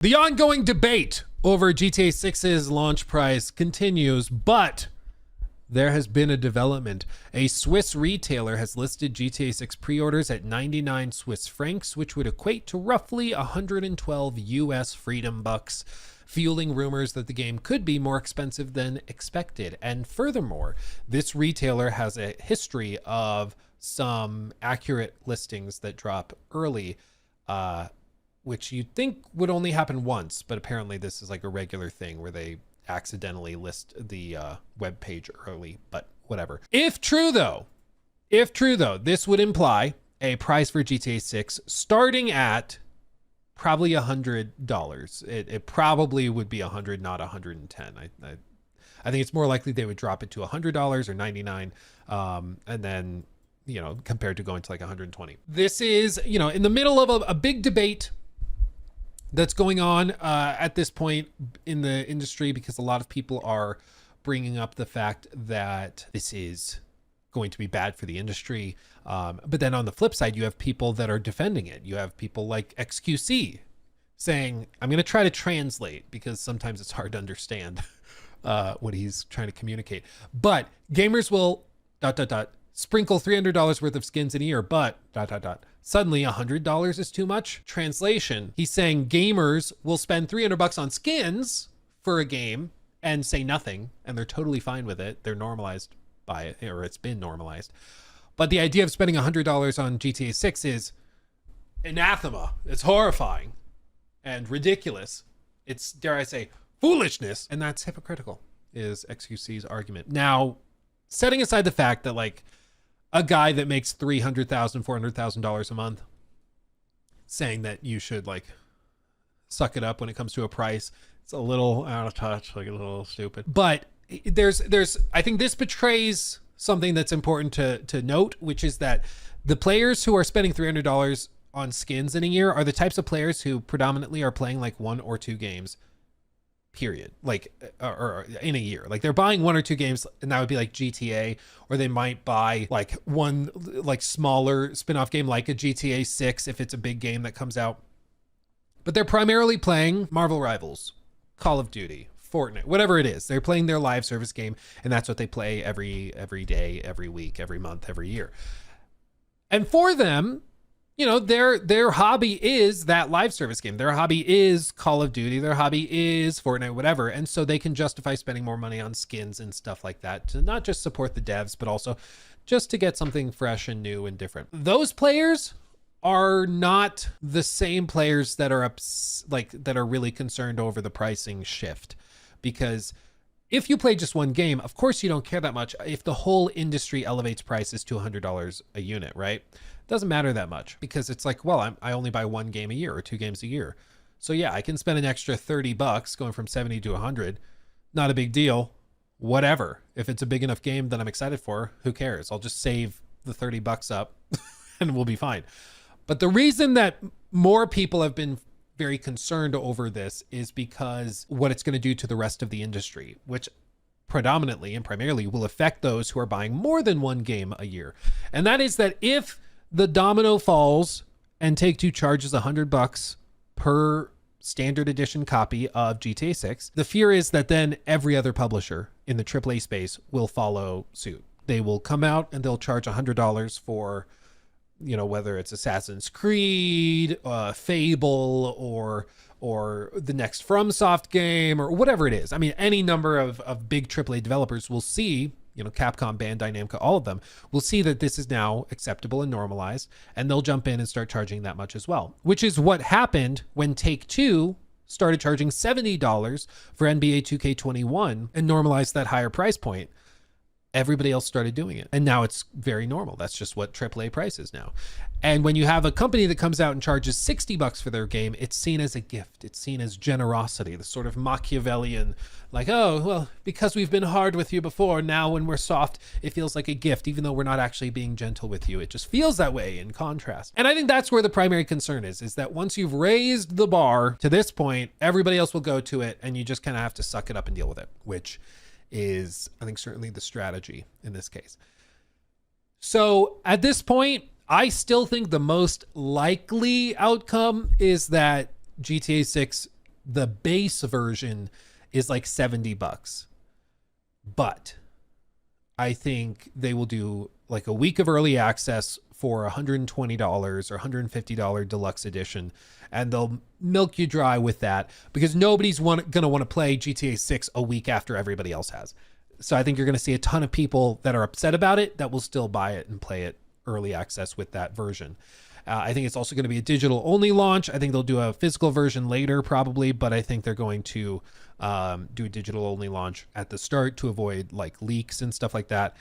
The ongoing debate over GTA 6's launch price continues, but there has been a development. A Swiss retailer has listed GTA 6 pre-orders at 99 Swiss francs, which would equate to roughly 112 US freedom bucks, fueling rumors that the game could be more expensive than expected. And furthermore, this retailer has a history of some accurate listings that drop early, which you'd think would only happen once, but apparently this is like a regular thing where they accidentally list the web page early, but whatever. If true though, this would imply a price for GTA 6 starting at probably $100. It probably would be 100, not 110. I think it's more likely they would drop it to $100 or 99, and then, you know, compared to going to like 120. This is, you know, in the middle of a big debate that's going on at this point in the industry, because a lot of people are bringing up the fact that this is going to be bad for the industry. But then on the flip side, you have people that are defending it. You have people like XQC saying, I'm going to try to translate because sometimes it's hard to understand what he's trying to communicate. But gamers will ... sprinkle $300 worth of skins in a year, but ... suddenly $100 is too much. Translation, he's saying gamers will spend $300 on skins for a game and say nothing, and they're totally fine with it. They're normalized by it, or it's been normalized. But the idea of spending $100 on GTA 6 is anathema. It's horrifying and ridiculous. It's, dare I say, foolishness. And that's hypocritical, is XQC's argument. Now, setting aside the fact that like a guy that makes $300,000, $400,000 a month saying that you should like suck it up when it comes to a price, it's a little out of touch, like a little stupid. But there's I think this betrays something that's important to note, which is that the players who are spending $300 on skins in a year are the types of players who predominantly are playing like 1 or 2 games, period, like or in a year. Like they're buying 1 or 2 games, and that would be like GTA, or they might buy like one like smaller spin-off game like a GTA 6 if it's a big game that comes out. But they're primarily playing Marvel Rivals, Call of Duty, Fortnite, whatever it is. They're playing their live service game, and that's what they play every day, every week, every month, every year. And for them, you know, their hobby is that live service game. Their hobby is Call of Duty. Their hobby is Fortnite, whatever. And so they can justify spending more money on skins and stuff like that to not just support the devs, but also just to get something fresh and new and different. Those players are not the same players that are that are really concerned over the pricing shift, because if you play just one game, of course you don't care that much if the whole industry elevates prices to $100 a unit, right? Doesn't matter that much, because it's like, well, I only buy 1 game a year or 2 games a year. So yeah, I can spend an extra $30 going from 70 to 100. Not a big deal. Whatever. If it's a big enough game that I'm excited for, who cares? I'll just save the $30 up and we'll be fine. But the reason that more people have been very concerned over this is because what it's going to do to the rest of the industry, which predominantly and primarily will affect those who are buying more than 1 game a year. And that is that if the domino falls and Take-Two charges $100 per standard edition copy of GTA 6, the fear is that then every other publisher in the AAA space will follow suit. They will come out and they'll charge $100 for, you know, whether it's Assassin's Creed, Fable, or the next FromSoft game, or whatever it is. I mean, any number of big AAA developers will see, you know, Capcom, Bandai Namco, all of them will see that this is now acceptable and normalized, and they'll jump in and start charging that much as well, which is what happened when Take-Two started charging $70 for NBA 2K21 and normalized that higher price point. Everybody else started doing it, and now it's very normal. That's just what AAA price is now. And when you have a company that comes out and charges $60 for their game, it's seen as a gift. It's seen as generosity, the sort of Machiavellian, like, oh, well, because we've been hard with you before, now when we're soft, it feels like a gift, even though we're not actually being gentle with you. It just feels that way in contrast. And I think that's where the primary concern is that once you've raised the bar to this point, everybody else will go to it, and you just kind of have to suck it up and deal with it, which is, I think, certainly the strategy in this case. So at this point, I still think the most likely outcome is that GTA 6 the base version is like $70. But I think they will do like a week of early access for $120 or $150 deluxe edition, and they'll milk you dry with that because nobody's going to want to play GTA 6 a week after everybody else has. So I think you're going to see a ton of people that are upset about it that will still buy it and play it early access with that version. I think it's also going to be a digital only launch. I think they'll do a physical version later probably, but I think they're going to do a digital only launch at the start to avoid like leaks and stuff like that.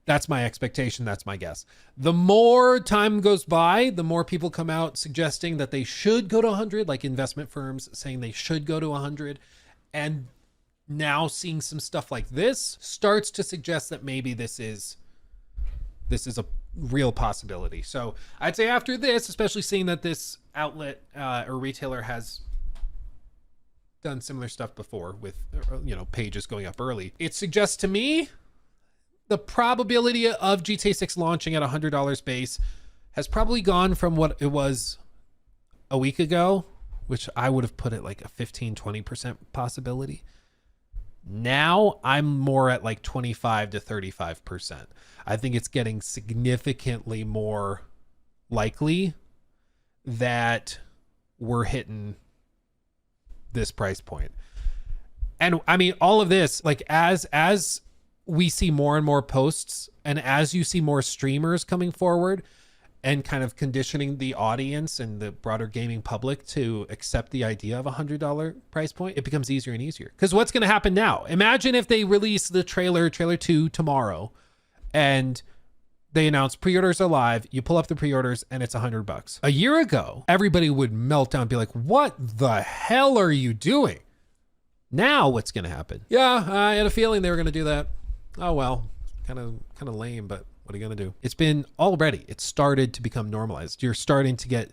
That's my expectation. That's my guess. The more time goes by, the more people come out suggesting that they should go to 100, like investment firms saying they should go to 100. And now seeing some stuff like this starts to suggest that maybe this is a real possibility. So I'd say after this, especially seeing that this outlet or retailer has done similar stuff before with, pages going up early, it suggests to me the probability of GTA 6 launching at $100 base has probably gone from what it was a week ago, which I would have put it like a 15-20% possibility. Now I'm more at like 25 to 35%. I think it's getting significantly more likely that we're hitting this price point. And I mean, all of this, like as we see more and more posts, and as you see more streamers coming forward and kind of conditioning the audience and the broader gaming public to accept the idea of $100 price point, it becomes easier and easier. Because what's going to happen now? Imagine if they release the trailer 2 tomorrow, and they announce pre-orders are live. You pull up the pre-orders and it's $100. A year ago, everybody would melt down and be like, what the hell are you doing? Now what's going to happen? Yeah, I had a feeling they were going to do that. Oh, well, kind of lame, but what are you going to do? It started to become normalized. You're starting to get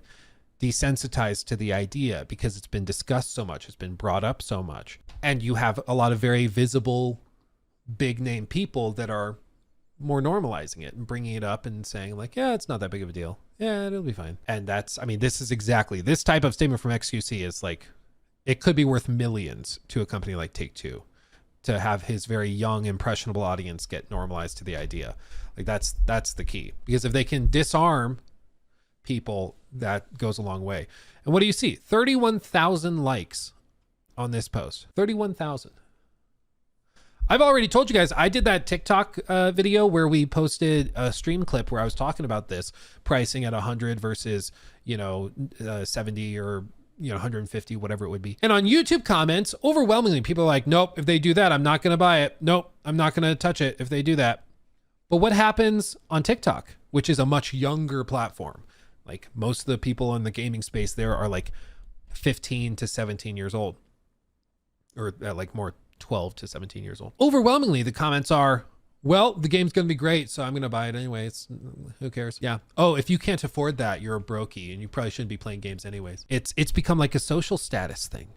desensitized to the idea because it's been discussed so much. It's been brought up so much. And you have a lot of very visible, big name people that are more normalizing it and bringing it up and saying like, yeah, it's not that big of a deal. Yeah, it'll be fine. And this is exactly this type of statement from XQC is like, it could be worth millions to a company like Take-Two to have his very young, impressionable audience get normalized to the idea. Like that's the key, because if they can disarm people, that goes a long way. And what do you see? 31,000 likes on this post. 31,000. I've already told you guys, I did that TikTok video where we posted a stream clip where I was talking about this pricing at 100 versus, 70 or 150, whatever it would be. And on YouTube comments, overwhelmingly, people are like, nope, if they do that, I'm not going to buy it. Nope, I'm not going to touch it if they do that. But what happens on TikTok, which is a much younger platform? Like most of the people in the gaming space there are like 15 to 17 years old, or like more 12 to 17 years old. Overwhelmingly, the comments are, well, the game's going to be great, so I'm going to buy it anyways. Who cares? Yeah. Oh, if you can't afford that, you're a brokey and you probably shouldn't be playing games anyways. It's become like a social status thing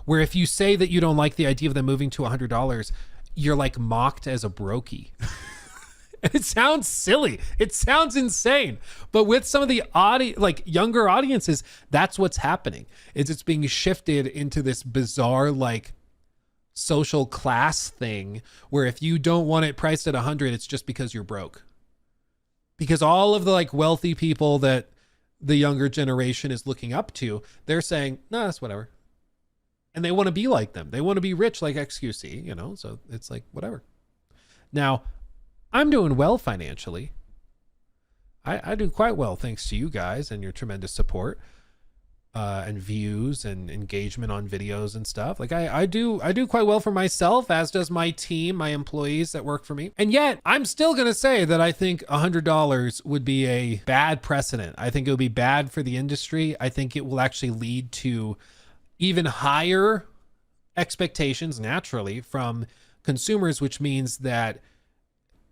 where if you say that you don't like the idea of them moving to $100, you're like mocked as a brokey. It sounds silly. It sounds insane. But with some of the younger audiences, that's what's happening. It's being shifted into this bizarre, like, social class thing where if you don't want it priced at 100, it's just because you're broke. Because all of the like wealthy people that the younger generation is looking up to, they're saying, no, that's whatever. And they want to be like them. They want to be rich like XQC, so it's like, whatever. Now, I'm doing well financially. I do quite well thanks to you guys and your tremendous support. And views and engagement on videos and stuff. Like I do quite well for myself, as does my team, my employees that work for me. And yet I'm still going to say that I think $100 would be a bad precedent. I think it would be bad for the industry. I think it will actually lead to even higher expectations naturally from consumers, which means that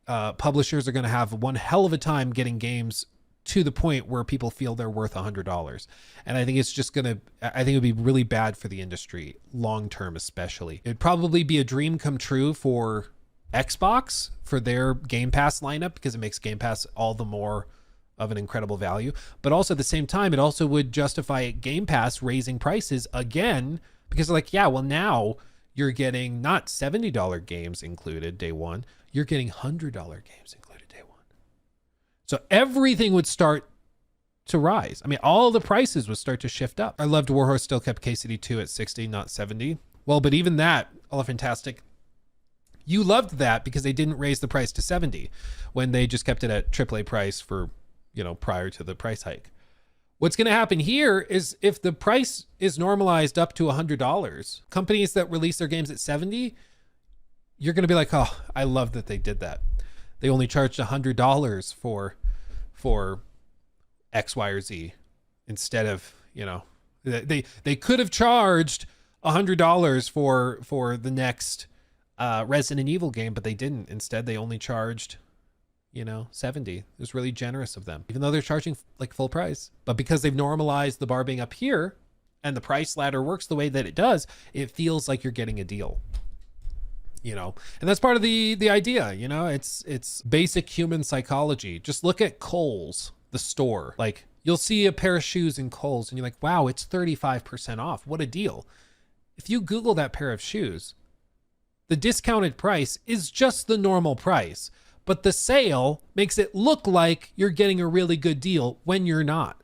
publishers are going to have one hell of a time getting games to the point where people feel they're worth $100. And I think I think it would be really bad for the industry long-term, especially. It'd probably be a dream come true for Xbox for their Game Pass lineup, because it makes Game Pass all the more of an incredible value. But also at the same time, it also would justify Game Pass raising prices again, because they're like, yeah, well, now you're getting not $70 games included day one, you're getting $100 games included day one. So everything would start to rise. I mean, all the prices would start to shift up. I loved Warhorse still kept KCD2 at 60, not 70. Well, but even that, all fantastic. You loved that because they didn't raise the price to 70 when they just kept it at AAA price for, prior to the price hike. What's going to happen here is if the price is normalized up to $100, companies that release their games at 70, you're going to be like, oh, I love that they did that. They only charged $100 for X, Y, or Z instead of, they could have charged $100 for the next Resident Evil game, but they didn't. Instead, they only charged, 70. It was really generous of them, even though they're charging like full price. But because they've normalized the bar being up here and the price ladder works the way that it does, it feels like you're getting a deal. And that's part of the idea, it's basic human psychology. Just look at Kohl's, the store. Like, you'll see a pair of shoes in Kohl's and you're like, wow, it's 35% off. What a deal. If you Google that pair of shoes, the discounted price is just the normal price, but the sale makes it look like you're getting a really good deal when you're not.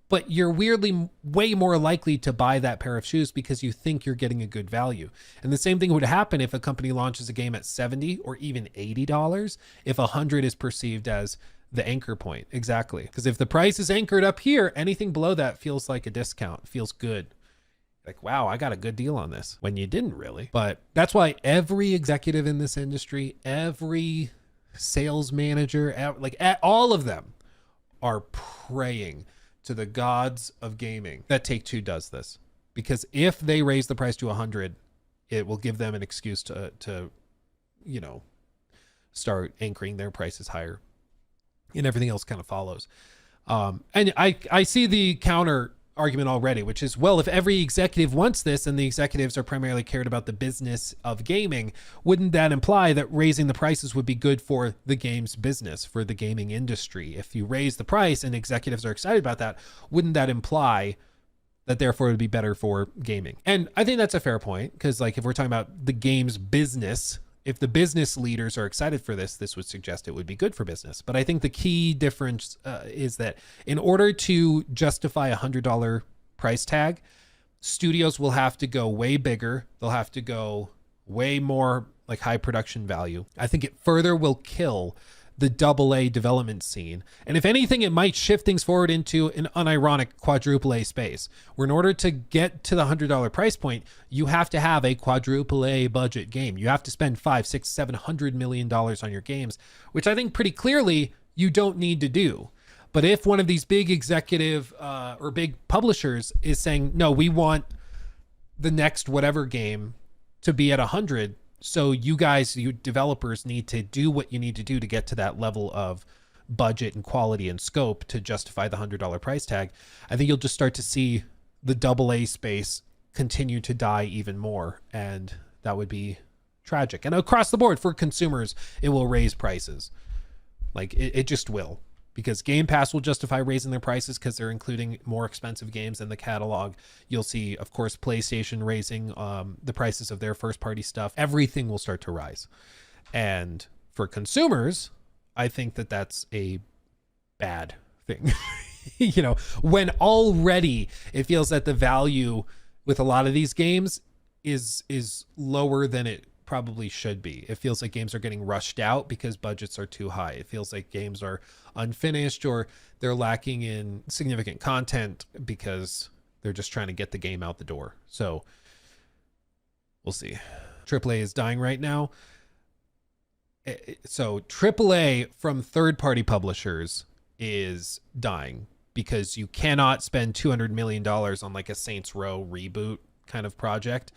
But you're weirdly way more likely to buy that pair of shoes because you think you're getting a good value. And the same thing would happen if a company launches a game at $70 or even $80, if $100 is perceived as the anchor point. Exactly. Because if the price is anchored up here, anything below that feels like a discount, feels good. Like, wow, I got a good deal on this, when you didn't really. But that's why every executive in this industry, every sales manager, all of them are praying to the gods of gaming that Take-Two does this. Because if they raise the price to 100, it will give them an excuse to start anchoring their prices higher, and everything else kind of follows. And I see the counter argument already, which is, well, if every executive wants this and the executives are primarily cared about the business of gaming, wouldn't that imply that raising the prices would be good for the games business, for the gaming industry? If you raise the price and executives are excited about that, wouldn't that imply that therefore it would be better for gaming? And I think that's a fair point, because if we're talking about the games business, if the business leaders are excited for this, this would suggest it would be good for business. But I think the key difference is that in order to justify $100 price tag, studios will have to go way bigger. They'll have to go way more high production value. I think it further will kill the AA development scene. And if anything, it might shift things forward into an unironic quadruple A space, where in order to get to the $100 price point, you have to have a quadruple A budget game. You have to spend $500, $600, $700 million on your games, which I think pretty clearly you don't need to do. But if one of these big executive or big publishers is saying, no, we want the next whatever game to be at 100, so you developers need to do what you need to do to get to that level of budget and quality and scope to justify the $100 price tag, I think you'll just start to see the AA space continue to die even more. And that would be tragic. And across the board for consumers, it will raise prices. It just will. Because Game Pass will justify raising their prices because they're including more expensive games in the catalog. You'll see, of course, PlayStation raising the prices of their first-party stuff. Everything will start to rise. And for consumers, I think that that's a bad thing. When already it feels that the value with a lot of these games is lower than it probably should be. It feels like games are getting rushed out because budgets are too high. It feels like games are unfinished or they're lacking in significant content because they're just trying to get the game out the door. So we'll see. AAA is dying right now. So AAA from third-party publishers is dying because you cannot spend $200 million on a Saints Row reboot kind of project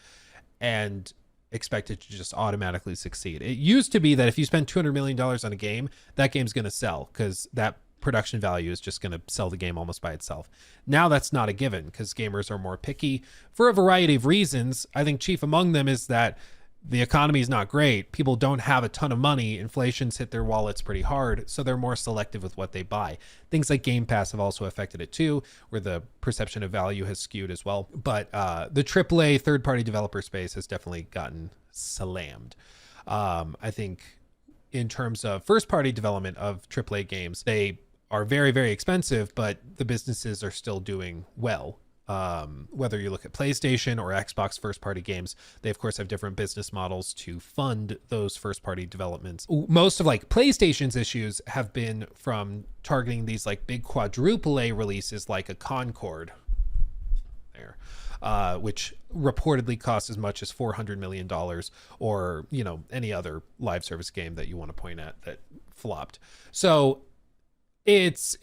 and expect it to just automatically succeed. It used to be that if you spend $200 million on a game, that game's going to sell because that production value is just going to sell the game almost by itself. Now that's not a given because gamers are more picky for a variety of reasons. I think chief among them is that the economy is not great. People don't have a ton of money. Inflation's hit their wallets pretty hard, so they're more selective with what they buy. Things like Game Pass have also affected it too, where the perception of value has skewed as well. But the AAA third-party developer space has definitely gotten slammed. I think in terms of first-party development of AAA games, they are very, very expensive, but the businesses are still doing well. Whether you look at PlayStation or Xbox first-party games, they of course have different business models to fund those first-party developments. Most of like PlayStation's issues have been from targeting these like big quadruple A releases like a Concord, which reportedly costs as much as $400 million, or any other live service game that you want to point at that flopped. So it's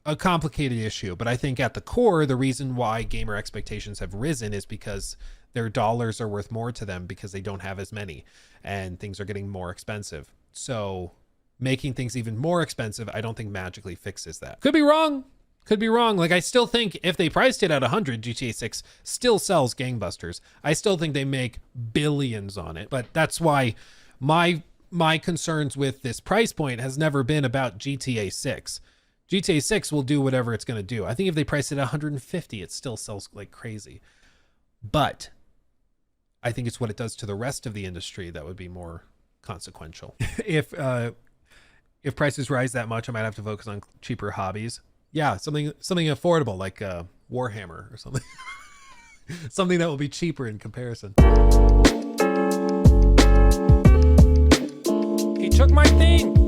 a complicated issue, but I think at the core, the reason why gamer expectations have risen is because their dollars are worth more to them because they don't have as many and things are getting more expensive. So making things even more expensive, I don't think magically fixes that. Could be wrong. Like, I still think if they priced it at 100, GTA 6 still sells gangbusters. I still think they make billions on it, but that's why my concerns with this price point has never been about GTA 6. GTA 6 will do whatever it's going to do. I think if they price it at 150, it still sells like crazy. But I think it's what it does to the rest of the industry that would be more consequential. If prices rise that much, I might have to focus on cheaper hobbies. Yeah, something affordable like Warhammer or something. Something that will be cheaper in comparison. He took my thing.